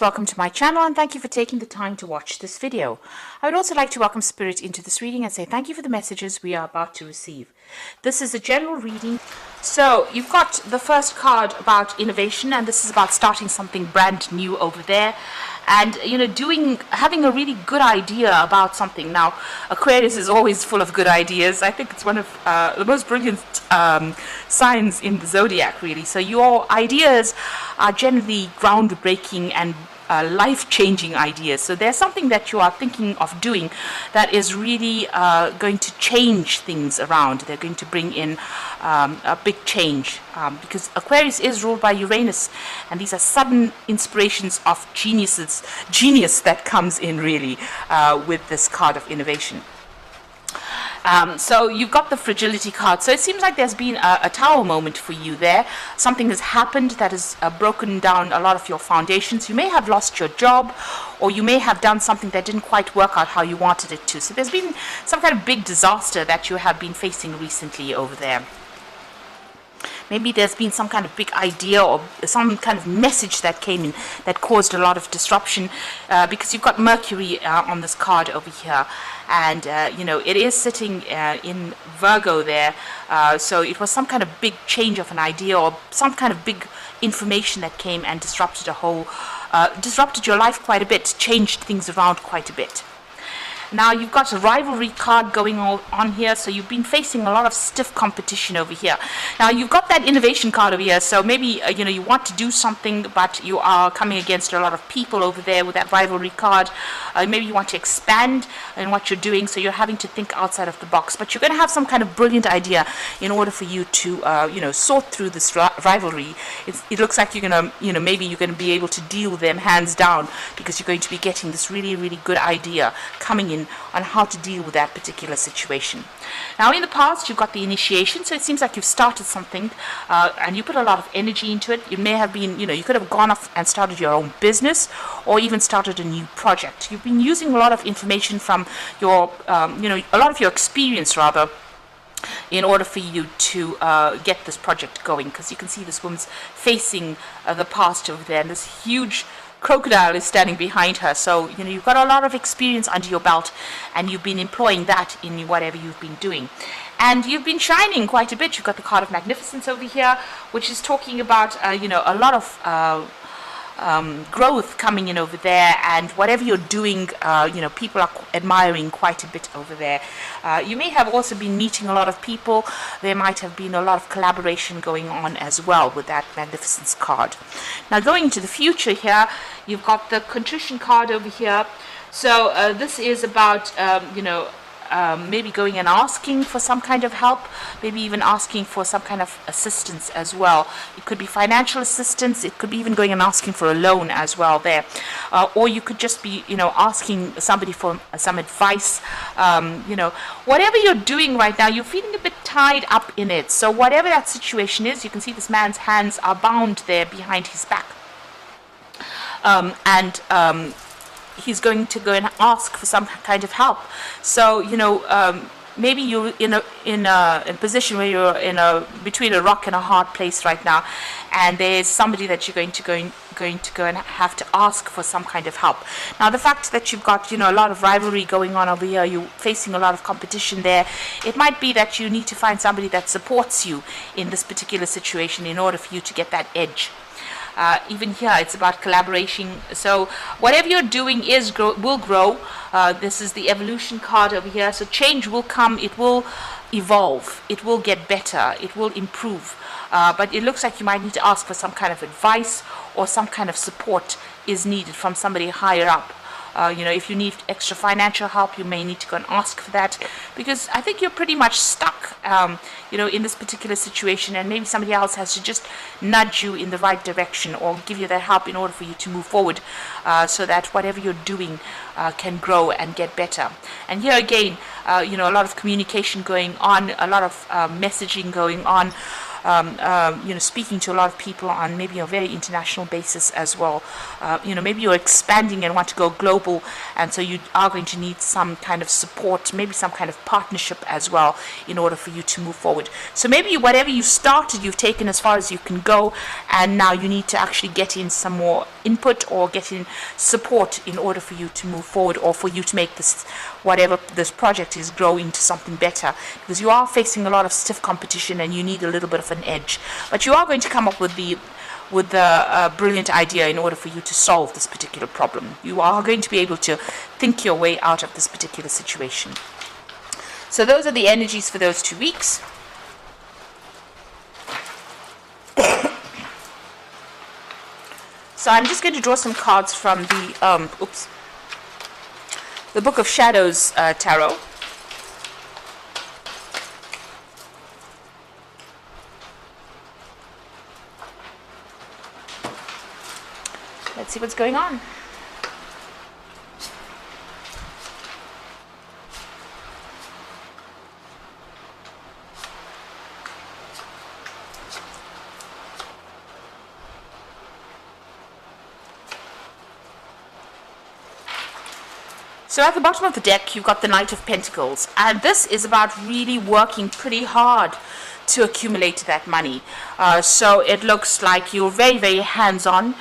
Welcome to my channel and thank you for taking the time to watch this video. I would also like to welcome Spirit into this reading and say thank you for the messages we are about to receive. This is a general reading. So you've got the first card about innovation, and this is about starting something brand new over there. And having a really good idea about something. Now, Aquarius is always full of good ideas. I think it's one of the most brilliant signs in the zodiac, really. So your ideas are generally groundbreaking and life-changing ideas. So there's something that you are thinking of doing that is really going to change things around. They're going to bring in a big change because Aquarius is ruled by Uranus, and these are sudden inspirations of genius that comes in really with this card of innovation. So you've got the fragility card. So it seems like there's been a tower moment for you there. Something has happened that has broken down a lot of your foundations. You may have lost your job, or you may have done something that didn't quite work out how you wanted it to. So there's been some kind of big disaster that you have been facing recently over there. Maybe there's been some kind of big idea or some kind of message that came in that caused a lot of disruption because you've got Mercury on this card over here. And, it is sitting in Virgo there. So it was some kind of big change of an idea or some kind of big information that came and disrupted disrupted your life quite a bit, changed things around quite a bit. Now you've got a rivalry card going on here, so you've been facing a lot of stiff competition over here. Now you've got that innovation card over here, so maybe you want to do something, but you are coming against a lot of people over there with that rivalry card. Maybe you want to expand in what you're doing, so you're having to think outside of the box. But you're going to have some kind of brilliant idea in order for you to sort through this rivalry. It looks like you're going to maybe you're going to be able to deal with them hands down because you're going to be getting this really, really good idea coming in on how to deal with that particular situation. Now in the past you've got the initiation, so it seems like you've started something and you put a lot of energy into it. It may have been, you could have gone off and started your own business or even started a new project. You've been using a lot of information from your, a lot of your experience rather, in order for you to get this project going, because you can see this woman's facing the past over there, and this huge crocodile is standing behind her. So you've got a lot of experience under your belt, and you've been employing that in whatever you've been doing, and you've been shining quite a bit. You've got the card of magnificence over here, which is talking about a lot of growth coming in over there, and whatever you're doing, people are admiring quite a bit over there. You may have also been meeting a lot of people. There might have been a lot of collaboration going on as well with that magnificence card. Now going into the future here, you've got the contrition card over here. So this is about maybe going and asking for some kind of help, maybe even asking for some kind of assistance as well. It could be financial assistance, it could be even going and asking for a loan as well there. Or you could just be, asking somebody for some advice. Whatever you're doing right now, you're feeling a bit tied up in it. So whatever that situation is, you can see this man's hands are bound there behind his back. He's going to go and ask for some kind of help. So maybe you're in a position where you're between a rock and a hard place right now, and there's somebody that you're going to go and have to ask for some kind of help. Now the fact that you've got a lot of rivalry going on over here, you're facing a lot of competition there, it might be that you need to find somebody that supports you in this particular situation in order for you to get that edge. Even here it's about collaboration. So whatever you're doing will grow. This is the evolution card over here. So change will come, it will evolve, it will get better, it will improve. But it looks like you might need to ask for some kind of advice, or some kind of support is needed from somebody higher up. If you need extra financial help, you may need to go and ask for that, because I think you're pretty much stuck, in this particular situation, and maybe somebody else has to just nudge you in the right direction or give you that help in order for you to move forward, so that whatever you're doing can grow and get better. And here again, a lot of communication going on, a lot of messaging going on. speaking to a lot of people on maybe a very international basis as well. Maybe you're expanding and want to go global, and so you are going to need some kind of support, maybe some kind of partnership as well, in order for you to move forward. So maybe whatever you started, you've taken as far as you can go, and now you need to actually get in some more input or get in support in order for you to move forward, or for you to make this, whatever this project is, grow into something better, because you are facing a lot of stiff competition and you need a little bit of an edge. But you are going to come up with the brilliant idea in order for you to solve this particular problem. You are going to be able to think your way out of this particular situation. So those are the energies for those 2 weeks. So I'm just going to draw some cards from the Book of Shadows Tarot. Let's see what's going on. So at the bottom of the deck, you've got the Knight of Pentacles, and this is about really working pretty hard to accumulate that money. So it looks like you're very, very hands-on.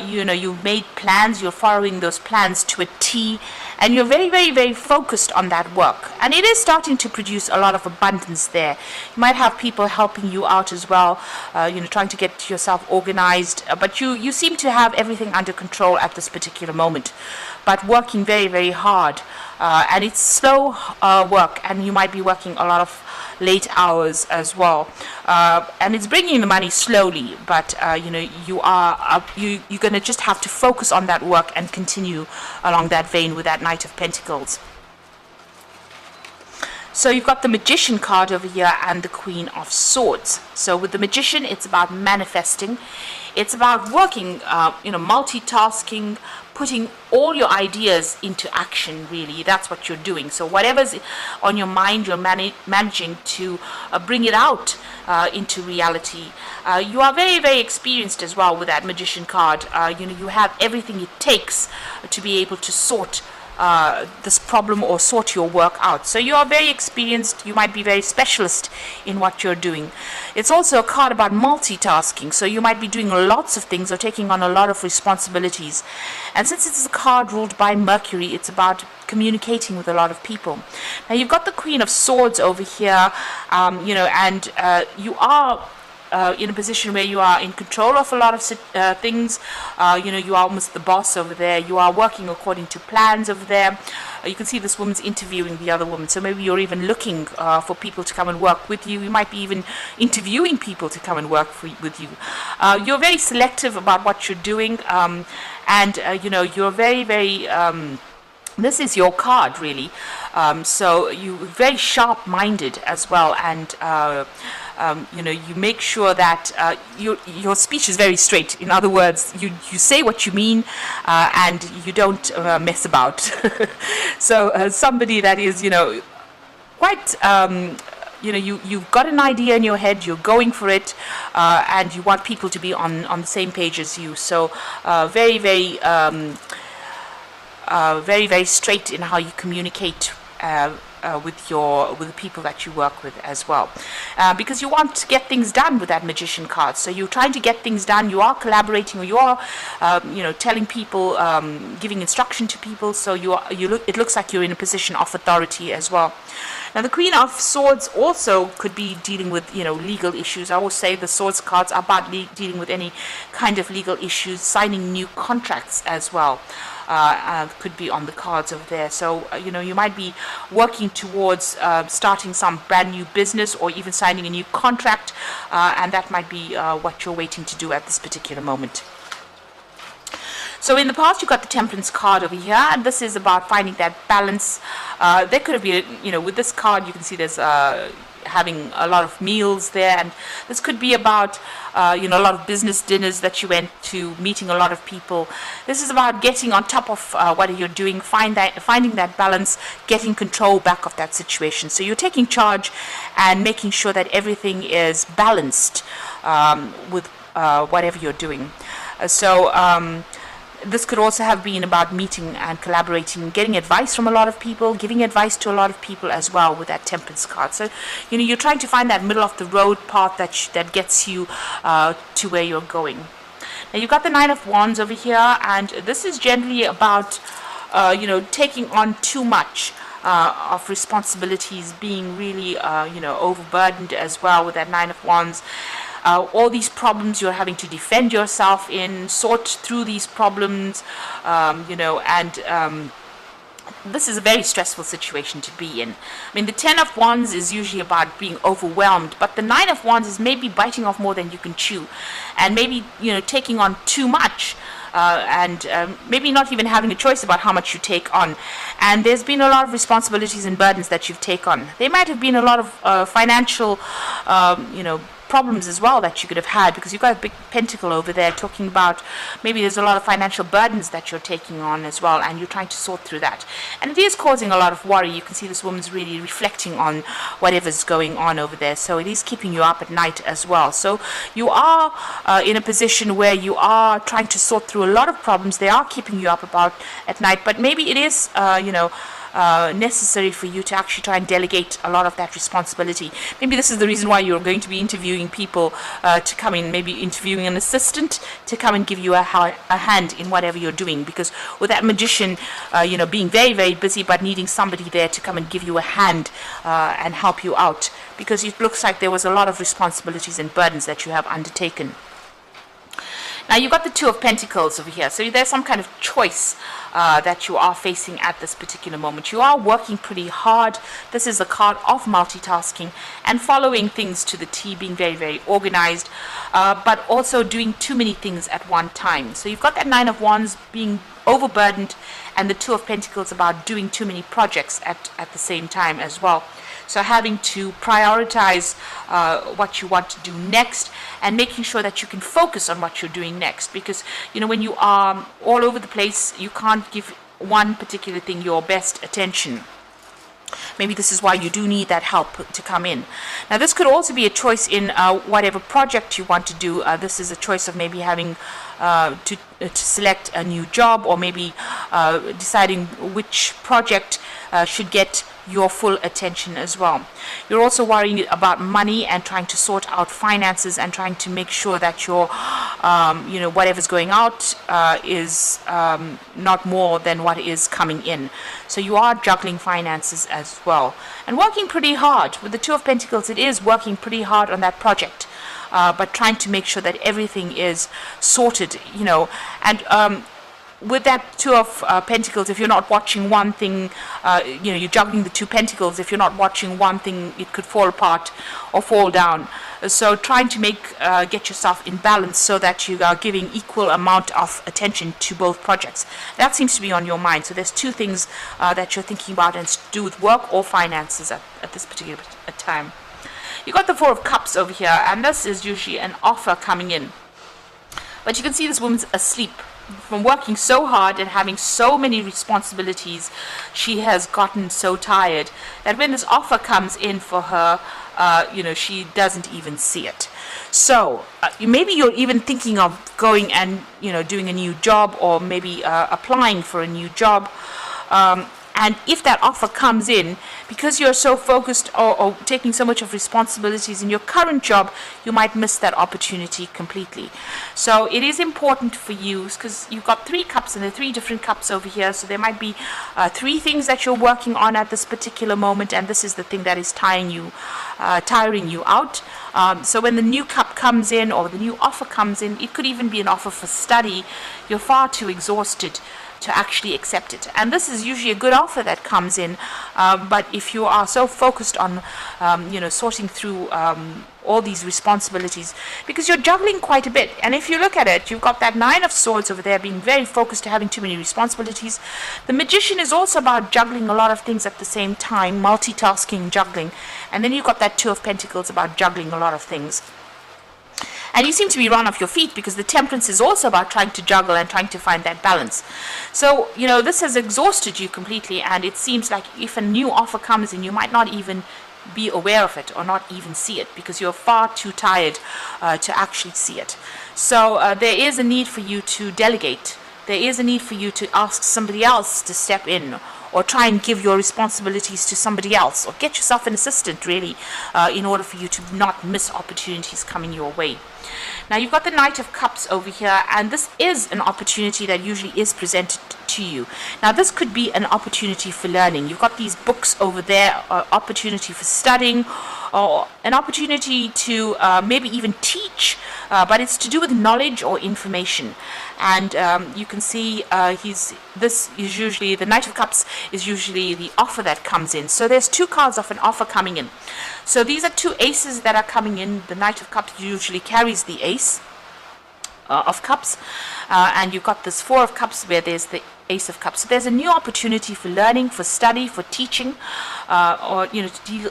You've made plans, you're following those plans to a T, and you're very, very, very focused on that work. And it is starting to produce a lot of abundance there. You might have people helping you out as well, trying to get yourself organized, but you seem to have everything under control at this particular moment, but working very, very hard. And it's slow work, and you might be working a lot of late hours as well, and it's bringing the money slowly, but you're going to just have to focus on that work and continue along that vein with that Knight of Pentacles. So you've got the Magician card over here and the Queen of Swords. So with the Magician, it's about manifesting. It's about working, multitasking, putting all your ideas into action, really. That's what you're doing. So whatever's on your mind, you're managing to bring it out into reality. You are very, very experienced as well with that Magician card. You have everything it takes to be able to sort this problem or sort your work out. So you are very experienced. You might be very specialist in what you're doing. It's also a card about multitasking. So you might be doing lots of things or taking on a lot of responsibilities. And since it's a card ruled by Mercury, it's about communicating with a lot of people. Now you've got the Queen of Swords over here, and you are in a position where you are in control of a lot of things. You are almost the boss over there. You are working according to plans over there. You can see this woman's interviewing the other woman. So maybe you're even looking for people to come and work with you. You might be even interviewing people to come and work with you. You're very selective about what you're doing, and you're very, very this is your card, really. So you're very sharp-minded as well, and you make sure that your speech is very straight. In other words, you say what you mean, and you don't mess about. So somebody that is, quite, you've got an idea in your head, you're going for it, and you want people to be on the same page as you. So very, very, very, very straight in how you communicate with the people that you work with as well, because you want to get things done with that Magician card. So you're trying to get things done. You are collaborating, or you are, telling people, giving instruction to people. So it looks like you're in a position of authority as well. Now the Queen of Swords also could be dealing with, legal issues. I always say the Swords cards are about dealing with any kind of legal issues, signing new contracts as well. Could be on the cards over there. So, you might be working towards starting some brand new business or even signing a new contract, and that might be what you're waiting to do at this particular moment. So in the past, you've got the Temperance card over here, and this is about finding that balance. There could have been, with this card, you can see there's having a lot of meals there, and this could be about a lot of business dinners that you went to, meeting a lot of people. This is about getting on top of what you're doing, finding that balance, getting control back of that situation. So you're taking charge and making sure that everything is balanced with whatever you're doing. This could also have been about meeting and collaborating, getting advice from a lot of people, giving advice to a lot of people as well with that Temperance card. So, you're trying to find that middle of the road path that gets you to where you're going. Now, you've got the Nine of Wands over here, and this is generally about, taking on too much of responsibilities, being really, overburdened as well with that Nine of Wands. All these problems you're having to defend yourself in, sort through these problems, this is a very stressful situation to be in. I mean, the Ten of Wands is usually about being overwhelmed, but the Nine of Wands is maybe biting off more than you can chew, and maybe, taking on too much. Maybe not even having a choice about how much you take on. And there's been a lot of responsibilities and burdens that you've taken on. There might have been a lot of financial, problems as well that you could have had, because you've got a big pentacle over there talking about maybe there's a lot of financial burdens that you're taking on as well, and you're trying to sort through that. And it is causing a lot of worry. You can see this woman's really reflecting on whatever's going on over there. So it is keeping you up at night as well. So you are in a position where you are trying to sort through a lot of problems. They are keeping you up at night, but maybe it is, necessary for you to actually try and delegate a lot of that responsibility. Maybe this is the reason why you're going to be interviewing people to come in, maybe interviewing an assistant to come and give you a hand in whatever you're doing, because with that Magician, being very, very busy but needing somebody there to come and give you a hand and help you out, because it looks like there was a lot of responsibilities and burdens that you have undertaken. Now, you've got the Two of Pentacles over here. So there's some kind of choice that you are facing at this particular moment. You are working pretty hard. This is a card of multitasking and following things to the T, being very, very organized, but also doing too many things at one time. So you've got that Nine of Wands being overburdened, and the Two of Pentacles about doing too many projects at the same time as well. So having to prioritize what you want to do next, and making sure that you can focus on what you're doing next. Because, when you are all over the place, you can't give one particular thing your best attention. Maybe this is why you do need that help to come in. Now, this could also be a choice in whatever project you want to do. This is a choice of maybe having to select a new job, or maybe deciding which project should get your full attention as well. You're also worrying about money and trying to sort out finances and trying to make sure that your, whatever's going out is not more than what is coming in. So you are juggling finances as well, and working pretty hard. With the Two of Pentacles, it is working pretty hard on that project, but trying to make sure that everything is sorted, and with that Two of Pentacles, if you're not watching one thing, you're juggling the Two Pentacles. If you're not watching one thing, it could fall apart or fall down. So trying to get yourself in balance so that you are giving equal amount of attention to both projects. That seems to be on your mind. So there's two things that you're thinking about, and it's to do with work or finances at this particular time. You got the Four of Cups over here, and this is usually an offer coming in. But you can see this woman's asleep. From working so hard and having so many responsibilities, she has gotten so tired that when this offer comes in for her, she doesn't even see it. So maybe you're even thinking of going and doing a new job, or maybe applying for a new job. And if that offer comes in, because you're so focused or taking so much of responsibilities in your current job, you might miss that opportunity completely. So it is important for you, because you've got 3 cups, and there are 3 different cups over here. So there might be 3 things that you're working on at this particular moment, and this is the thing that is tiring you out. So when the new cup comes in, or the new offer comes in, it could even be an offer for study. You're far too exhausted to actually accept it. And this is usually a good offer that comes in, but if you are so focused on sorting through all these responsibilities, because you're juggling quite a bit, and if you look at it, you've got that Nine of Swords over there, being very focused to having too many responsibilities. The Magician is also about juggling a lot of things at the same time, multitasking, juggling, and then you've got that Two of Pentacles about juggling a lot of things. And you seem to be run off your feet, because the Temperance is also about trying to juggle and trying to find that balance. So, this has exhausted you completely, and it seems like if a new offer comes in, you might not even be aware of it or not even see it, because you're far too tired to actually see it. So there is a need for you to delegate. There is a need for you to ask somebody else to step in, or try and give your responsibilities to somebody else, or get yourself an assistant, really, in order for you to not miss opportunities coming your way. Now, you've got the Knight of Cups over here, and this is an opportunity that usually is presented to you. Now, this could be an opportunity for learning. You've got these books over there, opportunity for studying, or an opportunity to maybe even teach, but it's to do with knowledge or information. And you can see this is usually, the Knight of Cups is usually the offer that comes in. So there's two cards of an offer coming in. So these are two aces that are coming in. The Knight of Cups usually carries the ace of Cups, and you've got this Four of Cups where there's the Ace of Cups. So there's a new opportunity for learning, for study, for teaching, or to deal,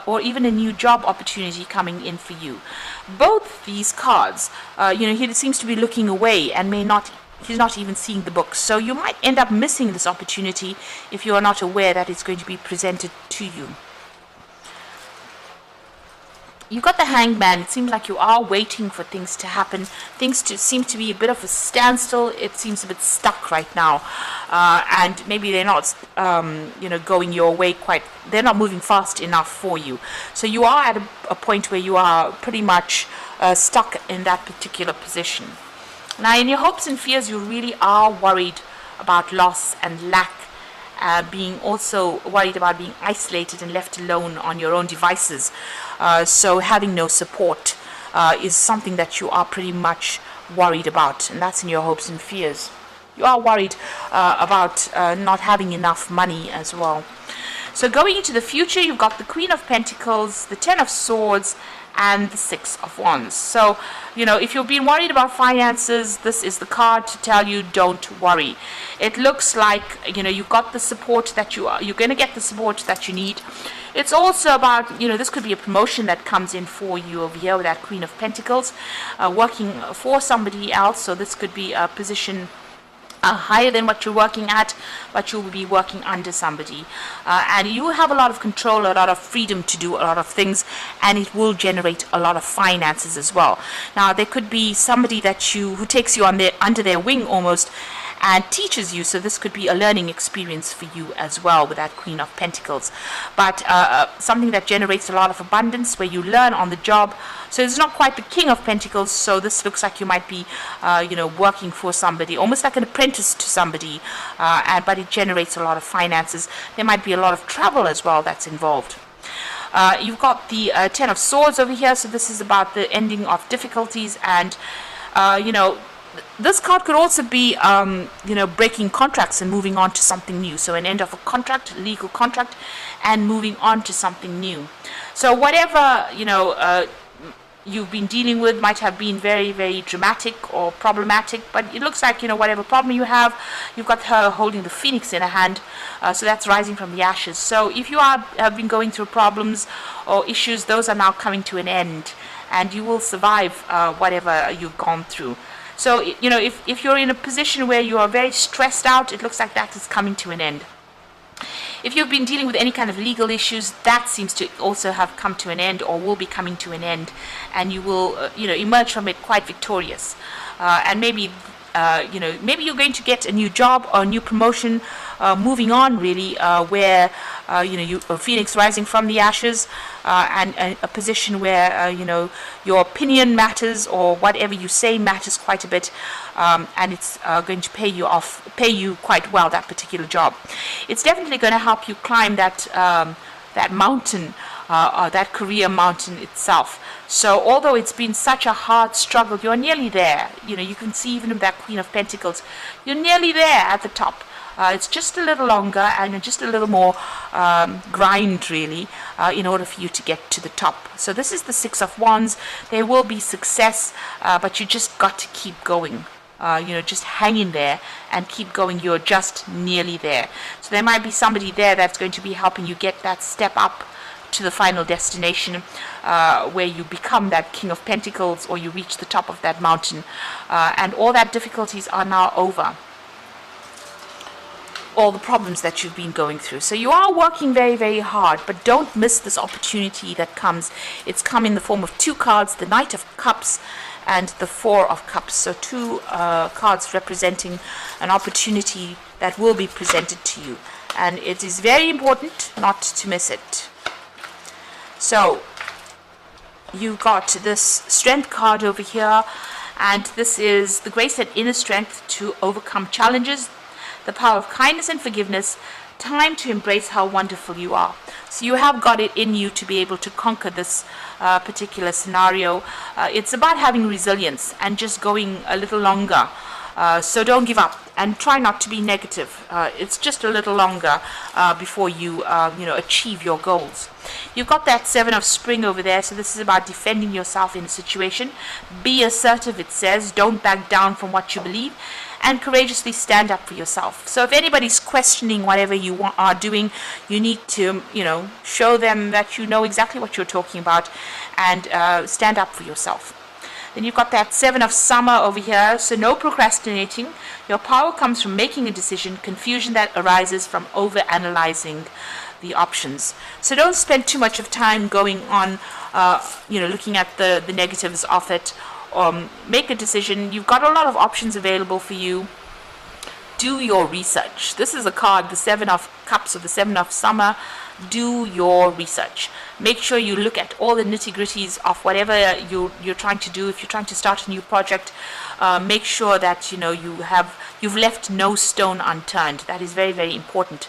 or even a new job opportunity coming in for you. Both these cards, he seems to be looking away and he's not even seeing the books. So you might end up missing this opportunity if you are not aware that it's going to be presented to you. You've got the Hangman. It seems like you are waiting for things to happen. Things seem to be a bit of a standstill. It seems a bit stuck right now. And maybe they're not, going your way quite. They're not moving fast enough for you. So you are at a point where you are pretty much stuck in that particular position. Now, in your hopes and fears, you really are worried about loss and lack. Being also worried about being isolated and left alone on your own devices. So having no support is something that you are pretty much worried about, and that's in your hopes and fears. You are worried about not having enough money as well. So going into the future, you've got the Queen of Pentacles, the Ten of Swords, and the Six of Wands. So, if you've been worried about finances, this is the card to tell you don't worry. It looks like, you've got the support that you're going to get the support that you need. It's also about, this could be a promotion that comes in for you over here with that Queen of Pentacles, working for somebody else. So this could be a position higher than what you're working at, but you will be working under somebody, and you have a lot of control, a lot of freedom to do a lot of things, and it will generate a lot of finances as well. Now, there could be somebody who takes you under their wing almost, and teaches you. So this could be a learning experience for you as well with that Queen of Pentacles. But something that generates a lot of abundance, where you learn on the job. So it's not quite the King of Pentacles. So this looks like you might be, working for somebody, almost like an apprentice to somebody. But it generates a lot of finances. There might be a lot of travel as well that's involved. You've got the Ten of Swords over here. So this is about the ending of difficulties, and this card could also be, breaking contracts and moving on to something new. So an end of a contract, legal contract, and moving on to something new. So whatever, you've been dealing with might have been very, very dramatic or problematic, but it looks like, whatever problem you have, you've got her holding the Phoenix in her hand, so that's rising from the ashes. So if you have been going through problems or issues, those are now coming to an end, and you will survive whatever you've gone through. So, if you're in a position where you are very stressed out, it looks like that is coming to an end. If you've been dealing with any kind of legal issues, that seems to also have come to an end, or will be coming to an end, and you will, emerge from it quite victorious. And maybe, maybe you're going to get a new job or a new promotion, moving on really, where, Phoenix rising from the ashes, and a position where, your opinion matters, or whatever you say matters quite a bit, and it's going to pay you quite well, that particular job. It's definitely going to help you climb that mountain that career mountain itself. So although it's been such a hard struggle, you're nearly there. You know, you can see even with that Queen of Pentacles, you're nearly there at the top. It's just a little longer and just a little more grind, really, in order for you to get to the top. So this is the Six of Wands. There will be success, but you just got to keep going. Just hang in there and keep going. You're just nearly there. So there might be somebody there that's going to be helping you get that step up to the final destination, where you become that King of Pentacles, or you reach the top of that mountain, and all that difficulties are now over. All the problems that you've been going through. So you are working very, very hard, but don't miss this opportunity that comes. It's come in the form of two cards, the Knight of Cups and the Four of Cups. So two cards representing an opportunity that will be presented to you. And it is very important not to miss it. So you've got this Strength card over here, and this is the grace and inner strength to overcome challenges, the power of kindness and forgiveness, time to embrace how wonderful you are. So you have got it in you to be able to conquer this particular scenario. It's about having resilience and just going a little longer. So don't give up and try not to be negative. It's just a little longer before you achieve your goals. You've got that Seven of Spring over there, so this is about defending yourself in a situation. Be assertive, it says. Don't back down from what you believe, and courageously stand up for yourself. So if anybody's questioning whatever you are doing, you need to, show them that you know exactly what you're talking about, and stand up for yourself. Then you've got that Seven of Summer over here, so no procrastinating. Your power comes from making a decision, confusion that arises from over-analyzing the options. So don't spend too much of time going on, looking at the negatives of it. Make a decision. You've got a lot of options available for you. Do your research. This is a card, the Seven of Cups or the Seven of Summer. Do your research. Make sure you look at all the nitty-gritties of whatever you're trying to do. If you're trying to start a new project, make sure that you've left no stone unturned. That is very, very important.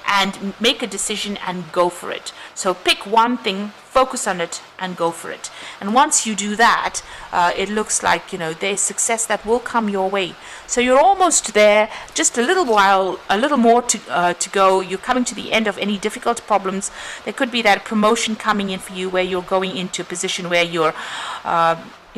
And make a decision and go for it. So pick one thing, focus on it, and go for it. And once you do that, it looks like there's success that will come your way. So you're almost there. Just a little while, a little more to go. You're coming to the end of any difficult problems. There could be that promotion coming in for you, where you're going into a position where you're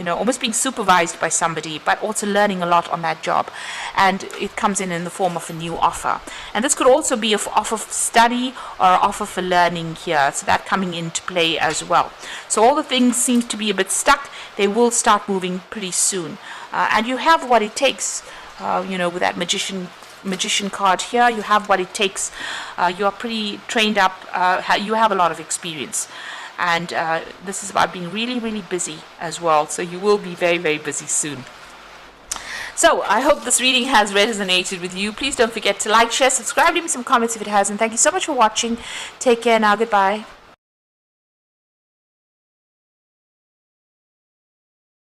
almost being supervised by somebody, but also learning a lot on that job. And it comes in the form of a new offer. And this could also be an offer for study or an offer for learning here. So that coming into play as well. So all the things seem to be a bit stuck. They will start moving pretty soon. And you have what it takes, with that magician card here. You have what it takes. You are pretty trained up. You have a lot of experience. And this is about being really, really busy as well. So you will be very, very busy soon. So I hope this reading has resonated with you. Please don't forget to like, share, subscribe, leave me some comments if it has. And thank you so much for watching. Take care now. Goodbye.